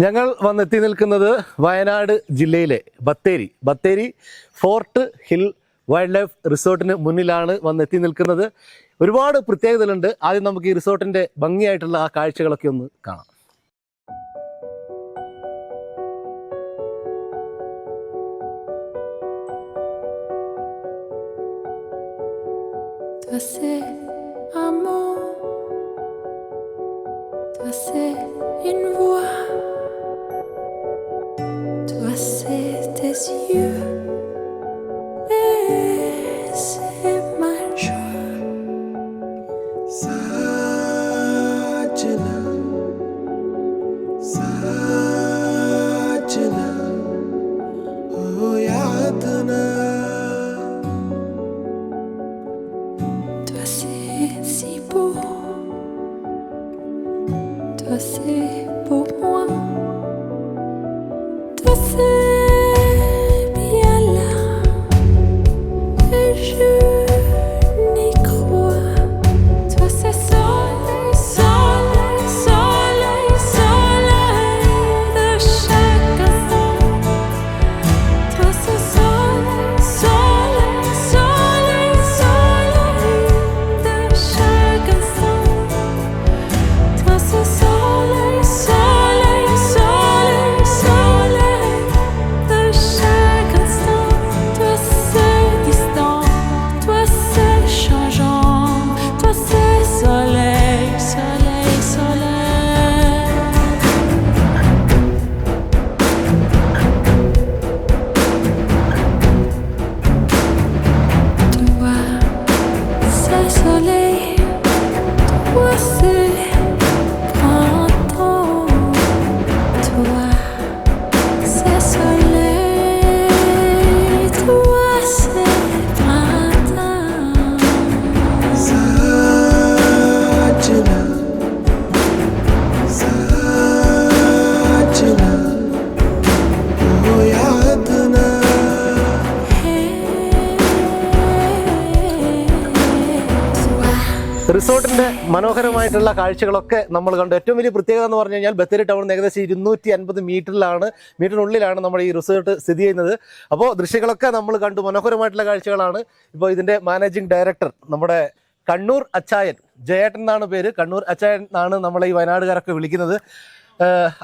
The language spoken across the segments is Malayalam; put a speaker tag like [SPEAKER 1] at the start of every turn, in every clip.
[SPEAKER 1] ഞങ്ങൾ വന്നെത്തി നിൽക്കുന്നത് വയനാട് ജില്ലയിലെ Bathery Fort Hill Wildlife റിസോർട്ടിന് മുന്നിലാണ് വന്നെത്തി നിൽക്കുന്നത്. ഒരുപാട് പ്രത്യേകതകളുണ്ട്. ആദ്യം നമുക്ക് ഈ റിസോർട്ടിൻ്റെ ഭംഗിയായിട്ടുള്ള ആ കാഴ്ചകളൊക്കെ ഒന്ന് കാണാം.
[SPEAKER 2] Une voix, toi c'est tes yeux, et c'est ma joie. Sajna, Sajna, oh yaadna. Toi c'est si beau. Toi c'est pour moi, toi c'est bien là, et je n'y crois. Toi c'est soleil, soleil, soleil, soleil de chaque instant. Toi c'est soleil, soleil, soleil, soleil de chaque instant. Toi c'est soleil, soleil, soleil, soleil de chaque instant. Toi c'est distant, toi c'est changeant, toi c'est soleil, soleil, soleil. Toi c'est soleil, toi c'est printemps, toi c'est soleil, toi c'est printemps. Sajna, Sajna, oh yaadna.
[SPEAKER 1] റിസോർട്ടിൻ്റെ മനോഹരമായിട്ടുള്ള കാഴ്ചകളൊക്കെ നമ്മൾ കണ്ടു. ഏറ്റവും വലിയ പ്രത്യേകത എന്ന് പറഞ്ഞു കഴിഞ്ഞാൽ ബത്തേരി ടൗണിൽ ഏകദേശം 250 മീറ്ററിനുള്ളിലാണ് നമ്മുടെ ഈ റിസോർട്ട് സ്ഥിതി ചെയ്യുന്നത്. അപ്പോൾ ദൃശ്യങ്ങളൊക്കെ നമ്മൾ കണ്ടു. മനോഹരമായിട്ടുള്ള കാഴ്ചകളാണ്. ഇപ്പോൾ ഇതിൻ്റെ മാനേജിംഗ് ഡയറക്ടർ നമ്മുടെ കണ്ണൂർ അച്ചായൻ, ജയേട്ടൻ എന്നാണ് പേര്. കണ്ണൂർ അച്ചായൻ എന്നാണ് നമ്മളെ ഈ വയനാടുകാരൊക്കെ വിളിക്കുന്നത്.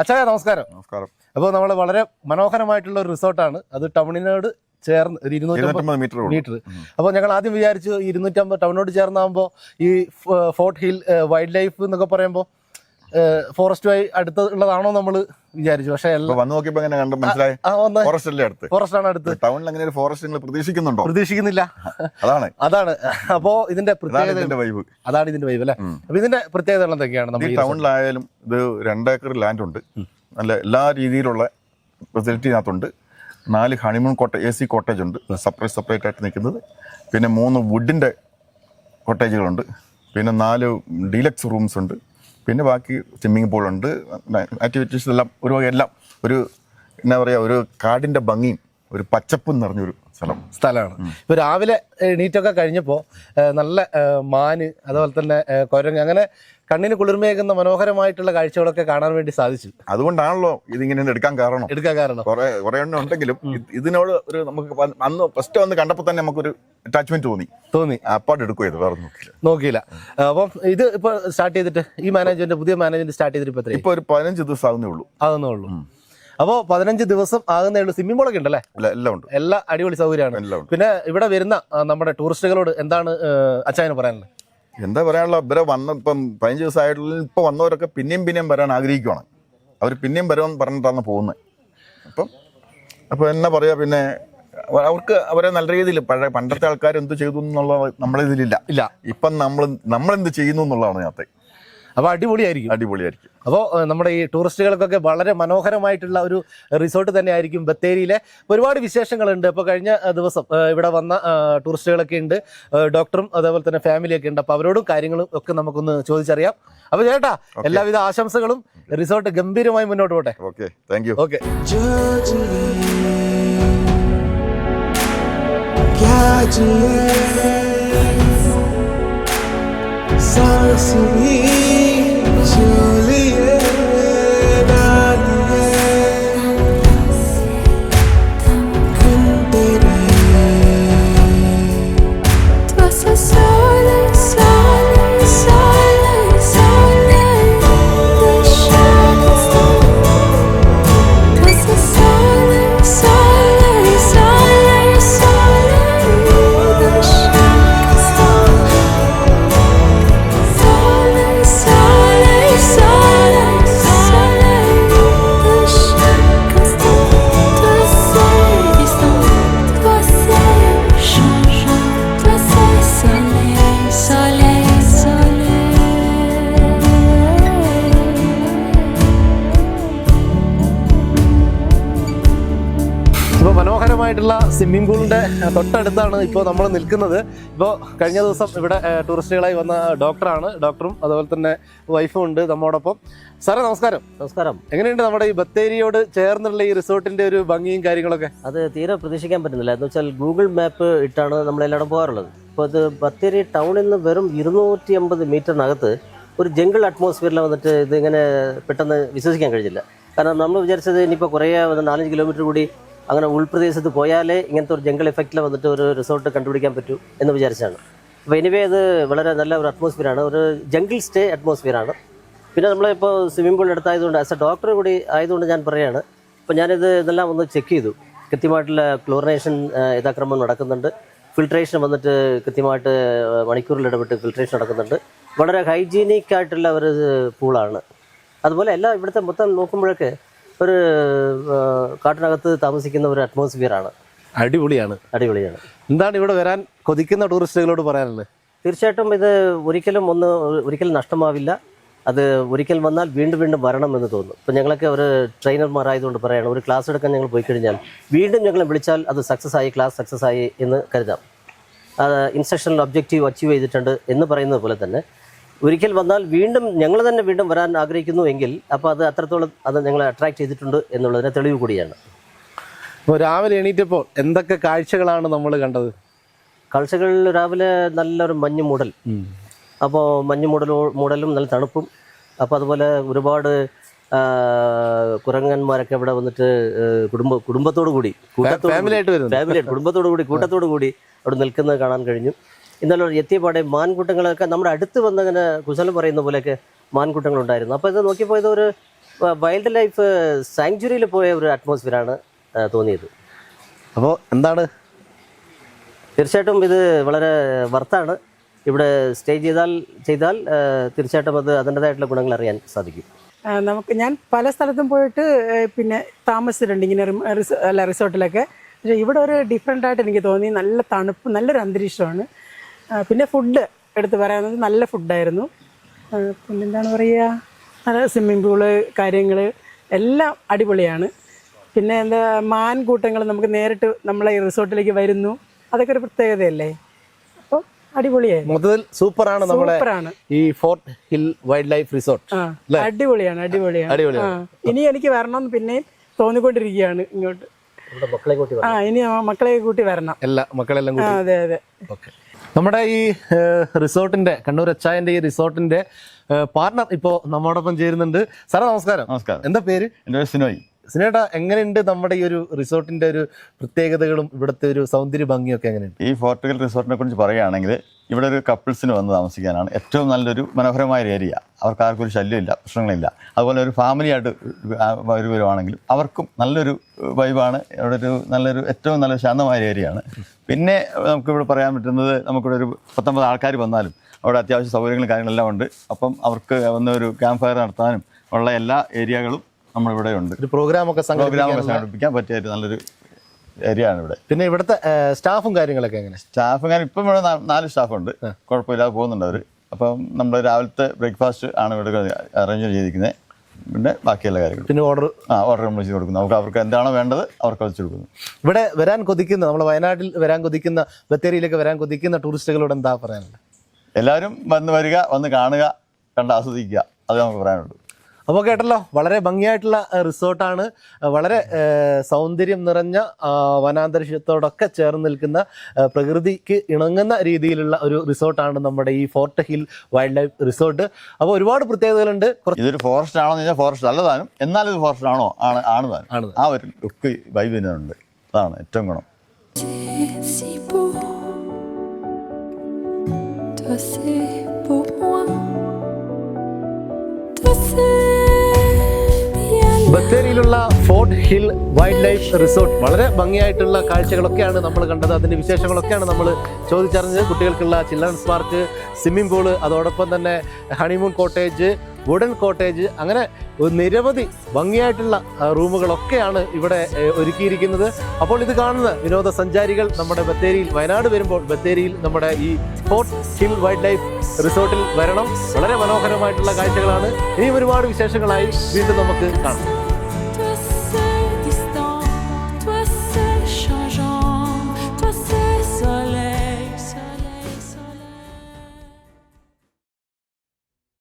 [SPEAKER 1] അച്ചായ നമസ്കാരം.
[SPEAKER 3] നമസ്കാരം.
[SPEAKER 1] അപ്പോൾ നമ്മൾ വളരെ മനോഹരമായിട്ടുള്ള ഒരു റിസോർട്ടാണ്. അത് ടൗണിനോട് ചേർന്ന് ഒരു 250 മീറ്റർ. അപ്പോൾ ഞങ്ങൾ ആദ്യം വിചാരിച്ചു 250 ടൗണിനോട് ചേർന്നാകുമ്പോൾ ഈ ഫോർട്ട് ഹിൽ വൈൽഡ് ലൈഫ് എന്നൊക്കെ പറയുമ്പോൾ ഫോറസ്റ്റുമായി അടുത്തുള്ളതാണോ നമ്മൾ വിചാരിച്ചു. പക്ഷേ
[SPEAKER 3] വന്നു നോക്കിയപ്പോൾ എങ്ങനെ കണ്ടു മനസ്സിലായി? ഫോറസ്റ്റ് ആണ് അടുത്ത്. ടൗണിൽ അങ്ങനെ ഒരു ഫോറസ്റ്റ് നിങ്ങൾ പ്രതീക്ഷിക്കുന്നുണ്ടോ?
[SPEAKER 1] പ്രതീക്ഷിക്കുന്നില്ല. അതാണ് അപ്പോൾ ഇതിന്റെ പ്രത്യേകത. അതാണ് ഇതിന്റെ വൈബ് അല്ലേ? അപ്പൊ ഇതിന്റെ പ്രത്യേകതകൾ എന്തൊക്കെയാണ്?
[SPEAKER 3] നമ്മൾ ടൗണിലായാലും ഇത് 2 ഏക്കർ ലാൻഡ് ഉണ്ട്. നല്ല എല്ലാ രീതിയിലുള്ള ഫെസിലിറ്റിനകത്തുണ്ട്. 4 ഹണിമൂൺ AC കോട്ടേജ് ഉണ്ട്, സെപ്പറേറ്റ് ആയിട്ട് നിൽക്കുന്നത്. പിന്നെ 3 വുഡിൻ്റെ കോട്ടേജുകളുണ്ട്. പിന്നെ 4 ഡീലക്സ് റൂംസ് ഉണ്ട്. പിന്നെ ബാക്കി സ്വിമ്മിംഗ് പൂളുണ്ട്, ആക്ടിവിറ്റീസ് എല്ലാം എല്ലാം ഒരു എന്താ പറയുക, ഒരു കാടിൻ്റെ ഭംഗിയും ഒരു പച്ചപ്പും നിറഞ്ഞൊരു സ്ഥലമാണ്.
[SPEAKER 1] ഇപ്പോൾ രാവിലെ എണീറ്റൊക്കെ കഴിഞ്ഞപ്പോൾ നല്ല മാന്, അതുപോലെ തന്നെ കുരങ്ങ്, അങ്ങനെ കണ്ണിന് കുളിർമയേകുന്ന മനോഹരമായിട്ടുള്ള കാഴ്ചകളൊക്കെ കാണാൻ വേണ്ടി സാധിച്ചു.
[SPEAKER 3] അതുകൊണ്ടാണല്ലോ ഇതിങ്ങനെ എടുക്കാൻ കാരണം. കുറെ എണ്ണം ഉണ്ടെങ്കിലും ഇതിനോട് ഒരു നമുക്ക് അന്ന് ഫസ്റ്റ് വന്ന് കണ്ടപ്പോൾ തന്നെ നമുക്കൊരു അറ്റാച്ച്മെന്റ് തോന്നി. അപ്പാട് എടുക്കുകയത് വേറെ
[SPEAKER 1] നോക്കിയില്ല. അപ്പം ഇത് ഇപ്പൊ സ്റ്റാർട്ട് ചെയ്തിട്ട് ഈ പുതിയ മാനേജ്മെന്റ് സ്റ്റാർട്ട് ചെയ്തിട്ട്
[SPEAKER 3] ഇപ്പൊ ഒരു 15 ദിവസം ആകുന്നേ ഉള്ളൂ.
[SPEAKER 1] അപ്പോൾ 15 ദിവസം ആകുന്നേ ഉള്ളൂ. സ്വിമ്മിംഗ് പൂളൊക്കെ ഉണ്ടല്ലേ?
[SPEAKER 3] എല്ലാം ഉണ്ട്.
[SPEAKER 1] എല്ലാ അടിപൊളി സൗകര്യമാണ്. പിന്നെ ഇവിടെ വരുന്ന നമ്മുടെ ടൂറിസ്റ്റുകളോട് എന്താണ് അച്ചായന് പറയാനുള്ളത്?
[SPEAKER 3] എന്താ പറയാനുള്ള, ഇവരെ ഇപ്പം 15 ദിവസമായിട്ടുള്ള ഇപ്പോൾ വന്നവരൊക്കെ പിന്നെയും വരാൻ ആഗ്രഹിക്കുകയാണ്. അവർ പിന്നെയും വരാൻ പറഞ്ഞിട്ടാണ് പോകുന്നത്. അപ്പം എന്നാ പറയാ, പിന്നെ അവർക്ക് അവരെ നല്ല രീതിയിൽ പണ്ടത്തെ ആൾക്കാർ എന്ത് ചെയ്തു എന്നുള്ള നമ്മളെ ഇതിലില്ല. ഇപ്പം നമ്മളെന്ത് ചെയ്യുന്നു എന്നുള്ളതാണ് നേരത്തെ.
[SPEAKER 1] അപ്പോൾ അടിപൊളിയായിരിക്കും. അപ്പോൾ നമ്മുടെ ഈ ടൂറിസ്റ്റുകൾക്കൊക്കെ വളരെ മനോഹരമായിട്ടുള്ള ഒരു റിസോർട്ട് തന്നെ ആയിരിക്കും ബത്തേരിയിലെ. ഒരുപാട് വിശേഷങ്ങളുണ്ട്. അപ്പോൾ കഴിഞ്ഞ ദിവസം ഇവിടെ വന്ന ടൂറിസ്റ്റുകളൊക്കെ ഉണ്ട്, ഡോക്ടറും അതേപോലെ തന്നെ ഫാമിലിയൊക്കെ ഉണ്ട്. അപ്പോൾ അവരോടും കാര്യങ്ങളും ഒക്കെ നമുക്കൊന്ന് ചോദിച്ചറിയാം. അപ്പോൾ ചേട്ടാ, എല്ലാവിധ ആശംസകളും. റിസോർട്ട് ഗംഭീരമായി മുന്നോട്ട് പോട്ടെ.
[SPEAKER 3] Okay, thank you.
[SPEAKER 1] ഓക്കെ.
[SPEAKER 2] सांस भी झोलिए डालिए
[SPEAKER 1] മനോഹരമായിട്ടുള്ള സ്വിമ്മിംഗ് പൂളിൻ്റെ തൊട്ടടുത്താണ് ഇപ്പോൾ നമ്മൾ നിൽക്കുന്നത്. ഇപ്പോൾ കഴിഞ്ഞ ദിവസം ഇവിടെ ടൂറിസ്റ്റുകളായി വന്ന ഡോക്ടറും അതുപോലെ തന്നെ വൈഫും ഉണ്ട് നമ്മോടൊപ്പം. സാറേ നമസ്കാരം.
[SPEAKER 4] നമസ്കാരം.
[SPEAKER 1] എങ്ങനെയുണ്ട് നമ്മുടെ ഈ ബത്തേരിയോട് ചേർന്നുള്ള ഈ റിസോർട്ടിന്റെ ഒരു ഭംഗിയും കാര്യങ്ങളൊക്കെ?
[SPEAKER 4] അത് തീരെ പ്രതീക്ഷിക്കാൻ പറ്റുന്നില്ല. എന്ന് വെച്ചാൽ ഗൂഗിൾ മാപ്പ് ഇട്ടാണ് നമ്മളെല്ലായിടും പോകാറുള്ളത്. ഇപ്പോൾ ഇത് ബത്തേരി ടൗണിൽ നിന്ന് വെറും 250 മീറ്ററിനകത്ത് ഒരു ജംഗിൾ അറ്റ്മോസ്ഫിയറിൽ വന്നിട്ട് ഇതിങ്ങനെ പെട്ടെന്ന് വിശ്വസിക്കാൻ കഴിഞ്ഞില്ല. കാരണം നമ്മൾ വിചാരിച്ചത് ഇനിയിപ്പോൾ കുറേ 4-5 കിലോമീറ്റർ കൂടി അങ്ങനെ ഉൾപ്രദേശത്ത് പോയാലേ ഇങ്ങനത്തെ ഒരു ജംഗിൾ എഫക്റ്റിൽ വന്നിട്ട് ഒരു റിസോർട്ട് കണ്ടുപിടിക്കാൻ പറ്റൂ എന്ന് വിചാരിച്ചാണ്. അപ്പോൾ എനിവേ അത് വളരെ നല്ല ഒരു അറ്റ്മോസ്ഫിയറാണ്, ഒരു ജംഗിൾ സ്റ്റേ അറ്റ്മോസ്ഫിയറാണ്. പിന്നെ നമ്മളിപ്പോൾ സ്വിമ്മിംഗ് പൂൾ എടുത്തായതുകൊണ്ട് ആസ് എ ഡോക്ടർ കൂടി ആയതുകൊണ്ട് ഞാൻ പറയുകയാണ്, അപ്പോൾ ഇതെല്ലാം ഒന്ന് ചെക്ക് ചെയ്തു. കൃത്യമായിട്ടുള്ള ക്ലോറിനേഷൻ യഥാക്രമം നടക്കുന്നുണ്ട്. ഫിൽട്രേഷൻ വന്നിട്ട് കൃത്യമായിട്ട് മണിക്കൂറിൽ ഇടപെട്ട് ഫിൽട്രേഷൻ നടക്കുന്നുണ്ട്. വളരെ ഹൈജീനിക് ആയിട്ടുള്ള ഒരു പൂളാണ്. അതുപോലെ എല്ലാം ഇവിടുത്തെ മൊത്തം നോക്കുമ്പോഴൊക്കെ ഒരു കാട്ടിനകത്ത് താമസിക്കുന്ന ഒരു അറ്റ്മോസ്ഫിയറാണ്.
[SPEAKER 1] അടിപൊളിയാണ്. എന്താണ് ഇവിടെ വരാൻ കൊതിക്കുന്ന ടൂറിസ്റ്റുകളോട് പറയാനുള്ളത്?
[SPEAKER 4] തീർച്ചയായിട്ടും ഇത് ഒരിക്കലും നഷ്ടമാവില്ല. അത് ഒരിക്കൽ വന്നാൽ വീണ്ടും വരണം എന്ന് തോന്നും. ഇപ്പം ഞങ്ങളൊക്കെ ഒരു ട്രെയിനർമാരായതുകൊണ്ട് പറയണം, ഒരു ക്ലാസ് എടുക്കാൻ ഞങ്ങൾ പോയി കഴിഞ്ഞാൽ വീണ്ടും ഞങ്ങളെ വിളിച്ചാൽ അത് ക്ലാസ് സക്സസ് ആയി എന്ന് കരുതാം. അത് ഇൻസ്ട്രക്ഷണൽ ഒബ്ജക്റ്റീവ് അച്ചീവ് ചെയ്തിട്ടുണ്ട് എന്ന് പറയുന്നത് പോലെ തന്നെ ഒരിക്കൽ വന്നാൽ ഞങ്ങൾ തന്നെ വീണ്ടും വരാൻ ആഗ്രഹിക്കുന്നു എങ്കിൽ അപ്പോൾ അത് അത്രത്തോളം അത് ഞങ്ങളെ അട്രാക്ട് ചെയ്തിട്ടുണ്ട് എന്നുള്ളതിന് തെളിവ് കൂടിയാണ്.
[SPEAKER 1] ഇപ്പോൾ രാവിലെ എണീറ്റപ്പോൾ എന്തൊക്കെ കാഴ്ചകളാണ് നമ്മൾ കണ്ടത്?
[SPEAKER 4] കാഴ്ചകളിൽ രാവിലെ നല്ലൊരു മഞ്ഞ് മൂടൽ. അപ്പോൾ മഞ്ഞ് മൂടലും നല്ല തണുപ്പും. അപ്പോൾ അതുപോലെ ഒരുപാട് കുരങ്ങന്മാരൊക്കെ ഇവിടെ വന്നിട്ട് കുടുംബത്തോടു കൂടി അവിടെ നിൽക്കുന്നത് കാണാൻ കഴിഞ്ഞു. ഇന്നലെ എത്തിയപാടെ മാൻകൂട്ടങ്ങളൊക്കെ നമ്മുടെ അടുത്ത് വന്നങ്ങനെ കുശലം പറയുന്ന പോലെയൊക്കെ മാൻകൂട്ടങ്ങളുണ്ടായിരുന്നു. അപ്പോൾ ഇത് നോക്കിയപ്പോൾ ഇതൊരു വൈൽഡ് ലൈഫ് സാങ്ച്വറിയിൽ പോയ ഒരു അറ്റ്മോസ്ഫിയറാണ് തോന്നിയത്.
[SPEAKER 1] അപ്പോൾ എന്താണ്,
[SPEAKER 4] തീർച്ചയായിട്ടും ഇത് വളരെ വർത്താണ്. ഇവിടെ സ്റ്റേ ചെയ്താൽ തീർച്ചയായിട്ടും അത് അതിൻ്റെതായിട്ടുള്ള ഗുണങ്ങൾ അറിയാൻ സാധിക്കും.
[SPEAKER 5] ഞാൻ പല സ്ഥലത്തും പോയിട്ട് പിന്നെ താമസിച്ചിട്ടുണ്ട് ഇങ്ങനെ റിസോർട്ടിലൊക്കെ. പക്ഷേ ഇവിടെ ഒരു ഡിഫറെൻ്റ് ആയിട്ട് എനിക്ക് തോന്നി. നല്ല തണുപ്പ്, നല്ലൊരു അന്തരീക്ഷമാണ്. പിന്നെ ഫുഡ് എടുത്ത് പറയാവുന്നത് നല്ല ഫുഡായിരുന്നു. പിന്നെന്താണ് പറയുക, നല്ല സ്വിമ്മിംഗ് പൂള് കാര്യങ്ങൾ എല്ലാം അടിപൊളിയാണ്. പിന്നെ മാൻകൂട്ടങ്ങൾ നമുക്ക് നേരിട്ട് നമ്മളെ ഈ റിസോർട്ടിലേക്ക് വരുന്നു, അതൊക്കെ ഒരു പ്രത്യേകതയല്ലേ. അപ്പോൾ അടിപൊളിയായി,
[SPEAKER 1] മൊത്തത്തിൽ സൂപ്പറാണ്. നമ്മുടെ ഈ fort Hill Wildlife resort
[SPEAKER 5] അടിപൊളിയാണ്. ഇനി എനിക്ക് വരണം പിന്നെ തോന്നിക്കൊണ്ടിരിക്കുകയാണ് ഇങ്ങോട്ട്. ഇനി മക്കളെ കൂട്ടി വരണം.
[SPEAKER 1] എല്ലാ മക്കളെല്ലാം കൂട്ടി.
[SPEAKER 5] അതെ.
[SPEAKER 1] നമ്മുടെ ഈ റിസോർട്ടിന്റെ കണ്ണൂർ അച്ചായന്റെ ഈ റിസോർട്ടിന്റെ പാർട്ണർ ഇപ്പോൾ നമ്മോടൊപ്പം ചേരുന്നുണ്ട്. സാറേ നമസ്കാരം. എന്താ പേര്?
[SPEAKER 3] എൻ്റെ പേര് സിനോയ്.
[SPEAKER 1] സിനേട്ടാ, എങ്ങനെയുണ്ട് നമ്മുടെ ഈ ഒരു റിസോർട്ടിന്റെ ഒരു പ്രത്യേകതകളും ഇവിടുത്തെ ഒരു സൗന്ദര്യ ഭംഗിയൊക്കെ എങ്ങനെയുണ്ട്?
[SPEAKER 3] ഈ ഫോർട്ട് ഹിൽ റിസോർട്ടിനെ കുറിച്ച് പറയുകയാണെങ്കിൽ ഇവിടെ ഒരു കപ്പിൾസിന് വന്ന് താമസിക്കാനാണ് ഏറ്റവും നല്ലൊരു മനോഹരമായ ഒരു ഏരിയ. അവർക്ക് ആർക്കും ഒരു ശല്യമില്ല, പ്രശ്നങ്ങളില്ല. അതുപോലെ ഒരു ഫാമിലിയായിട്ട് വരുവാണെങ്കിലും അവർക്കും നല്ലൊരു വൈബാണ്. ഇവിടെ ഒരു ഏറ്റവും നല്ല ശാന്തമായ ഏരിയയാണ്. പിന്നെ നമുക്കിവിടെ പറയാൻ പറ്റുന്നത്, നമുക്കിവിടെ ഒരു 19 ആൾക്കാർ വന്നാലും അവിടെ അത്യാവശ്യം സൗകര്യങ്ങളും കാര്യങ്ങളെല്ലാം ഉണ്ട്. അപ്പം അവർക്ക് വന്ന് ഒരു ക്യാമ്പ് ഫയർ നടത്താനും ഉള്ള എല്ലാ ഏരിയകളും നമ്മളിവിടെ ഉണ്ട്.
[SPEAKER 1] ഒരു പ്രോഗ്രാമൊക്കെ
[SPEAKER 3] സംഘടിപ്പിക്കാൻ പറ്റിയ നല്ലൊരു ഏരിയ ആണ് ഇവിടെ.
[SPEAKER 1] പിന്നെ ഇവിടുത്തെ സ്റ്റാഫും കാര്യങ്ങളൊക്കെ എങ്ങനെ?
[SPEAKER 3] ഇപ്പം ഇവിടെ 4 സ്റ്റാഫുണ്ട്, കുഴപ്പമില്ലാതെ പോകുന്നുണ്ട് അവർ. അപ്പം നമ്മൾ രാവിലത്തെ ബ്രേക്ക്ഫാസ്റ്റ് ആണ് ഇവിടെ അറേഞ്ച് ചെയ്തിരിക്കുന്നത്. പിന്നെ ബാക്കിയുള്ള കാര്യങ്ങൾ പിന്നെ ഓർഡർ നമ്മൾ ചെയ്ത് കൊടുക്കുന്നു. അവർക്ക് എന്താണോ വേണ്ടത് അവർക്ക് വെച്ച് കൊടുക്കുന്നു.
[SPEAKER 1] ഇവിടെ വരാൻ കൊതിക്കുന്ന, നമ്മുടെ വയനാട്ടിൽ വരാൻ കൊതിക്കുന്ന, ബത്തേരിയിലേക്ക് വരാൻ കൊതിക്കുന്ന ടൂറിസ്റ്റുകളോട് എന്താ പറയാനുള്ളത്?
[SPEAKER 3] എല്ലാവരും വന്ന് കാണുക, കണ്ട് ആസ്വദിക്കുക, അത് നമുക്ക് പറയാനുള്ളൂ.
[SPEAKER 1] അപ്പോൾ കേട്ടല്ലോ, വളരെ ഭംഗിയായിട്ടുള്ള റിസോർട്ടാണ്. വളരെ സൗന്ദര്യം നിറഞ്ഞ വനാന്തരീക്ഷത്തോടൊക്കെ ചേർന്ന് നിൽക്കുന്ന പ്രകൃതിക്ക് ഇണങ്ങുന്ന രീതിയിലുള്ള ഒരു റിസോർട്ടാണ് നമ്മുടെ ഈ fort Hill Wildlife resort. അപ്പോൾ ഒരുപാട് പ്രത്യേകതകളുണ്ട്.
[SPEAKER 3] ഇതൊരു ഫോറസ്റ്റ് ആണോ എന്ന് ചോദിച്ചാൽ ഫോറസ്റ്റ് അല്ലതാനും, എന്നാലും ഇത് ഫോറസ്റ്റ് ആണോ ആണ് താനും. ആ ഒരു ലുക്ക് വൈബ് തന്നെയുണ്ട്. അതാണ് ഏറ്റവും ഗുണം.
[SPEAKER 2] Si beau, toi c'est pour moi, toi c'est bien.
[SPEAKER 1] ബത്തേരിയിലുള്ള Fort Hill Wildlife resort വളരെ ഭംഗിയായിട്ടുള്ള കാഴ്ചകളൊക്കെയാണ് നമ്മൾ കണ്ടത്. അതിൻ്റെ വിശേഷങ്ങളൊക്കെയാണ് നമ്മൾ ചോദിച്ചറിഞ്ഞത്. കുട്ടികൾക്കുള്ള ചിൽഡ്രൻസ് പാർക്ക്, സ്വിമ്മിംഗ് പൂള്, അതോടൊപ്പം തന്നെ ഹണിമൂൺ കോട്ടേജ്, വുഡൻ കോട്ടേജ്, അങ്ങനെ നിരവധി ഭംഗിയായിട്ടുള്ള റൂമുകളൊക്കെയാണ് ഇവിടെ ഒരുക്കിയിരിക്കുന്നത്. അപ്പോൾ ഇത് കാണുന്ന വിനോദസഞ്ചാരികൾ നമ്മുടെ ബത്തേരിയിൽ, വയനാട് വരുമ്പോൾ ബത്തേരിയിൽ നമ്മുടെ ഈ ഫോർട്ട് ഹിൽ വൈൽഡ് ലൈഫ് റിസോർട്ടിൽ വരണം. വളരെ മനോഹരമായിട്ടുള്ള കാഴ്ചകളാണ്. ഇനിയും ഒരുപാട് വിശേഷങ്ങളായി വീണ്ടും നമുക്ക് കാണാം.